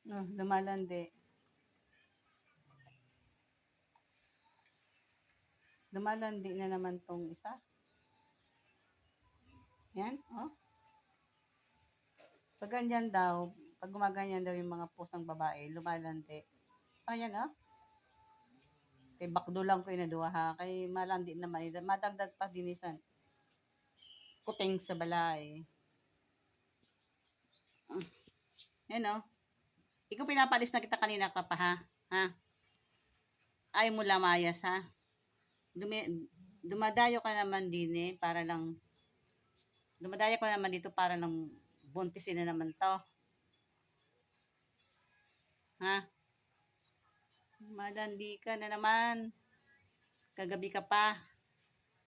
Oh, lumalandi. Lumalandi na naman tong isa. Yan, oh. Pag ganyan daw, pag gumaganyan daw yung mga pusang babae, lumalandi. Oh, yan, oh. Kay bakdo lang ko inaduha ha. Kay malandi naman. Madagdag pa dinisan. Kuting sa balay. Yan, oh. Ikaw pinapalis na kita kanina ka pa ha. Ha? Ayaw mo lamayas ha. Dumadayo ka naman din eh. Para lang. Dumadayo ka naman dito para lang buntisin na naman to. Ha? Malandi ka na naman. Kagabi ka pa.